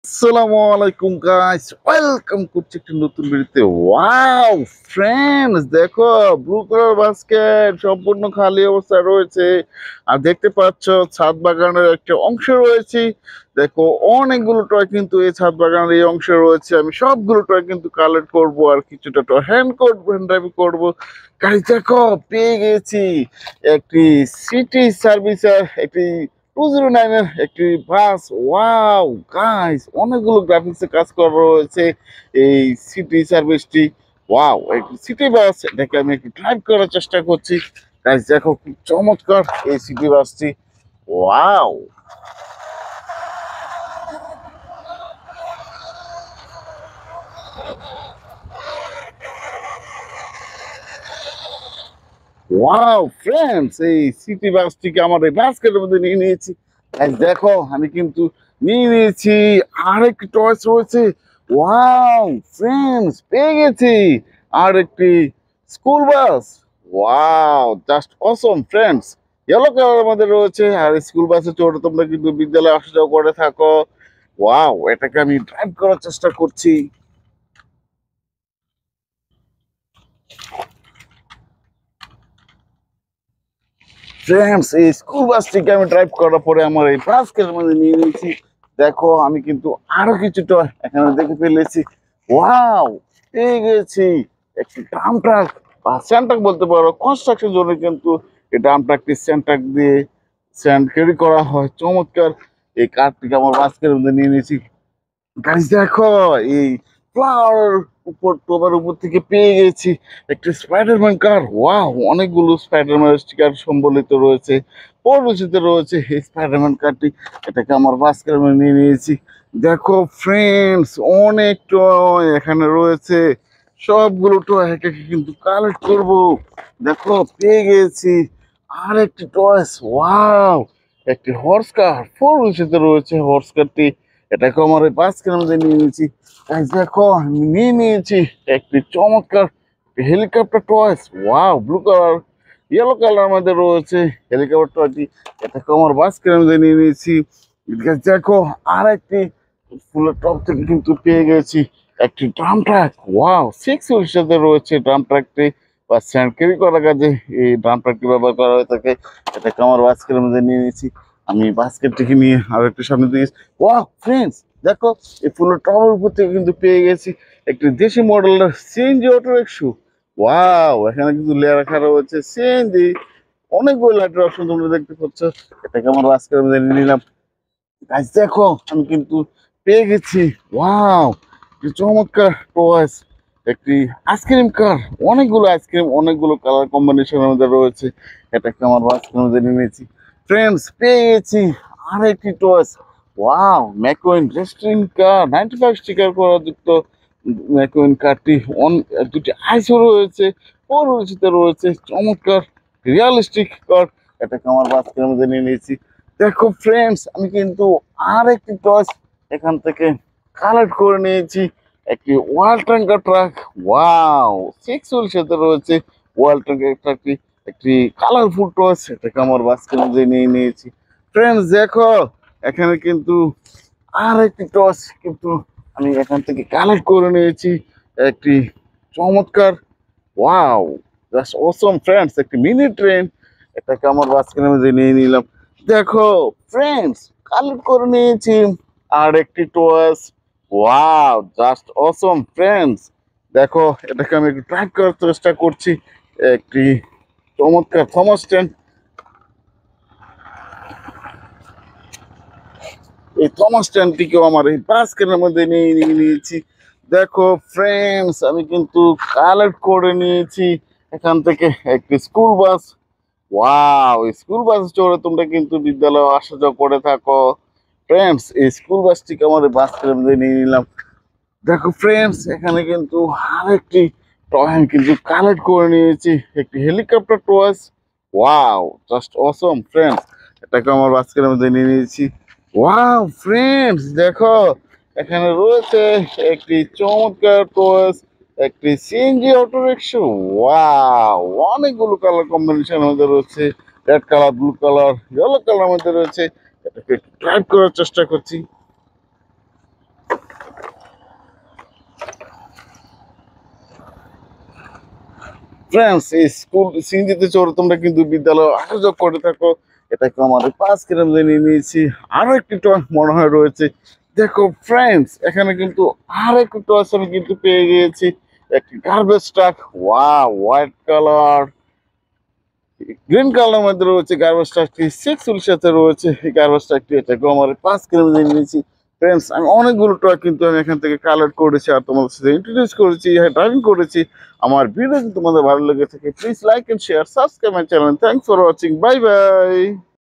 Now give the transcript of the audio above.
আসসালামু আলাইকুম guys, welcome করছি একটি নতুন ভিডিওতে। ওয়াও ফ্রেন্ডস, দেখো ব্লু কালার বাস্কেট সম্পূর্ণ খালি অবস্থায় রয়েছে। আর দেখতে পাচ্ছ ছাদ বাগানের একটা অংশ রয়েছে। দেখো অনেকগুলো টয় কিন্তু এই ছাদ বাগানের এই অংশে রয়েছে। আমি সবগুলো টয় কিন্তু কালেক্ট করব আর কিছুটা টয় হ্যান্ড ড্রাইভ করবো। গাইস দেখো পেয়ে গেছি একটি সিটি সার্ভিসের একটি 209 এর একটি বাস। ওয়াও গাইস, অনেকগুলো গ্রাফিক্সে কাজ করা রয়েছে এই সিটি সার্ভিসটি। ওয়াও, একটি সিটি বাস, এটাকে আমি একটু ড্রাইভ করার চেষ্টা করছি। গাইস দেখো খুব চমৎকার এই সিটি বাসটি। ওয়াও ওয়াও ফ্রেন্ডস, এই সিটি বাসটিকে আমার এই বাস্কেটের মধ্যে নিয়ে নিয়েছি। গাইস দেখো আমি কিন্তু নিয়ে নিয়েছি। আরেকটি টয়েস রয়েছে। ওয়াও ফ্রেন্ডস, পেয়ে গেছি আর একটি school bus. Wow just awesome friends, yellow কালারের মধ্যে রয়েছে। আর স্কুল বাসে চড়ে তোমরা কিন্তু বিদ্যালয়ে আসা যাওয়া করে থাকো। ওয়াও, এটাকে আমি ড্রাইভ করার চেষ্টা করছি। ফ্রেন্ডস, এই স্কুল বাসটিকে আমি ড্রাইভ করার পরে আমার এই বাস্কের মধ্যে নিয়ে নিয়েছি। দেখো আমি কিন্তু আরো কিছুটা এখানে দেখে ফেলেছি। ওয়াও, পেয়ে গেছি একটি ডাম ট্রাক বা স্যান্ড ট্রাক বলতে পারো। কনস্ট্রাকশন জন্য কিন্তু এই ডাম ট্রাকটি স্যান্ড ট্রাক দিয়ে স্যান্ড ক্যারি করা হয়। চমৎকার এই কারটিকে আমার বাস্কের মধ্যে নিয়ে নিয়েছি। গাইস দেখো এই ফ্লাওয়ার উপর তোমার উপর থেকে পেয়ে গেছি একটি স্পাইডারম্যান কার। ওয়াও, অনেকগুলো স্পাইডারম্যান স্টিকার সম্বলিত রয়েছে, পরিচিত রয়েছে এই স্পাইডারম্যান কারটি। এটাকে আমার বাস্কের মধ্যে নিয়ে নিয়েছি। দেখো ফ্রেন্ডস, অনেক টয় এখানে রয়েছে। সবগুলো টয় একে একে কিন্তু কালেক্ট করব। দেখো পেয়ে গেছি আর একটি টয়স। ওয়াও, একটি হর্স কার পরিচিত রয়েছে হর্স কারটি। এটাকে আমার এই বাস্কের মধ্যে নিয়ে নিয়েছি। গাইস দেখো আমি নিয়ে নিয়েছি একটি চমৎকার helicopter toys. Wow, blue colour yellow colour মধ্যে রয়েছে হেলিকপ্টার টয়টি। এটাকে আমার বাস্কের মধ্যে নিয়ে নিয়েছি। গাইস দেখো আর একটি ফুলের টপ থেকে কিন্তু পেয়ে গেছি একটি ড্রাম ট্রাক। ওয়াও, 6 হুইলের সাথে রয়েছে ড্রাম ট্রাকটি বা স্যান্ড ক্যারি করার কাজে এই ড্রাম ট্রাকটি ব্যবহার করা হয়ে থাকে। এটাকে আমার বাস্কের মধ্যে নিয়ে নিয়েছি। আমি বাস্কেটটিকে নিয়ে আর একটু সামনে দিয়ে। ওয়াও ফ্রেন্ডস, দেখো এই ফুলের টবের উপর থেকে কিন্তু পেয়ে গেছি একটি দেশি মডেলের সিএনজি অটো রিক্সা। ওয়াও, এখানে কিন্তু লেখা রাখা রয়েছে সিএনজি। অনেকগুলো লাইটের অপশন তোমরা দেখতে পাচ্ছ। এটাকে আমার আজকের মধ্যে নিয়ে নিলাম। গাইস দেখো আমি কিন্তু পেয়ে গেছি। ওয়াও, কি চমৎকার টয়েস একটি আইসক্রিম কার। অনেকগুলো আইসক্রিম অনেকগুলো কালার কম্বিনেশনের মধ্যে রয়েছে। এটাকে আমার আইসক্রিম মধ্যে নিয়ে নিয়েছি। ফ্রেন্ডস, পেয়ে গেছি আর একটি টয়েস। ওয়াও, ম্যাকুইন রেস্টুরেন্ট কার 95 স্টিকার করা যুক্ত ম্যাকুইন কারটি। দুটি আইসও রয়েছে, পরিচিত রয়েছে। চমৎকার রিয়ালিস্টিক কার। এটাকে আমার বাস্কের মধ্যে নিয়ে নিয়েছি। দেখো ফ্রেন্ডস, আমি কিন্তু আর একটি টয়েস এখান থেকে কালেক্ট করে নিয়েছি একটি ওয়াল ট্যাঙ্কার ট্রাক। ওয়াও, 6 হুইল সাথে রয়েছে ওয়াল ট্যাঙ্কার ট্রাকটি একটি কালারফুল টয়েস। এটাকে আমার বাস্কের মধ্যে নিয়ে নিয়েছি। ফ্রেন্ডস দেখো এখানে কিন্তু আর একটি টস কিন্তু আমি এখান থেকে কালেক্ট করে নিয়েছি একটি চমৎকার। ওয়াও, জাস্ট অসম ফ্রেন্ডস, একটি মিনি ট্রেন। এটাকে আমার বাস্কের মধ্যে নিয়ে নিলাম। দেখো ফ্রেন্ডস, কালেক্ট করে নিয়েছি আর একটি toys. Wow, just awesome friends. দেখো এটাকে আমি একটু ট্রাই করার চেষ্টা করছি। একটি চমৎকার থমাস ট্রেন। এই থমাস ট্রেনটিকেও আমার এই বাস্কেটের মধ্যে নিয়ে নিয়েছি। দেখো ফ্রেন্ডস, আমি কিন্তু কালেক্ট করে নিয়েছি এখান থেকে একটি school bus. Wow, school bus চড়ে তোমরা কিন্তু বিদ্যালয়ে আসা যাওয়া করে থাকো। ফ্রেন্ডস, এই স্কুল বাসটিকে আমার এই বাস্কেটের মধ্যে নিয়ে নিলাম। দেখো ফ্রেন্ডস, এখানে কিন্তু আরেকটি টয় আমি কিন্তু কালেক্ট করে নিয়েছি একটি helicopter toys. Wow, just awesome friends. এটাকে আমার বাস্কেটের মধ্যে নিয়ে নিয়েছি। ওয়াও ফ্রেন্ডস, দেখো এখানে রয়েছে একটি চমৎকার টয়েস একটি সিএনজি অটো রিক্সা। ওয়াও, অনেকগুলো কালার কম্বিনেশনের মধ্যে রয়েছে। Red colour, blue colour, yellow colour মধ্যে রয়েছে। এটাকে ড্রাইভ করার চেষ্টা করছি। ফ্রেন্ডস, এই স্কুল সিনজিতে চড়ে তোমরা কিন্তু বিদ্যালয়ে আসা যাওয়া করে থাকো। এটাকে আমাদের 5 গ্রাম নিয়ে নিয়েছি। আরো একটি টয় মনে হয় রয়েছে। দেখো ফ্রেন্ডস, এখানে কিন্তু আর একটু টয়স আমি কিন্তু পেয়ে গিয়েছি। একটি garbage truck, wow, white colour, green colour মধ্যে রয়েছে গার্বেজ ট্রাকটি। 6 সাথে রয়েছে এই গার্বেজ ট্রাকটি। এটাকে আমার 5 গ্রাম নিয়ে নিয়েছি। ফ্রেন্ডস, আমি অনেকগুলো টয় কিন্তু আমি এখান থেকে কালেক্ট করেছি আর তোমাদের সাথে ইন্ট্রোডিউস করেছি, ড্রাইভিং করেছি। আমার ভিডিও যদি তোমাদের ভালো লেগে থাকে, please like and share, subscribe my channel. Thanks for watching, bye by.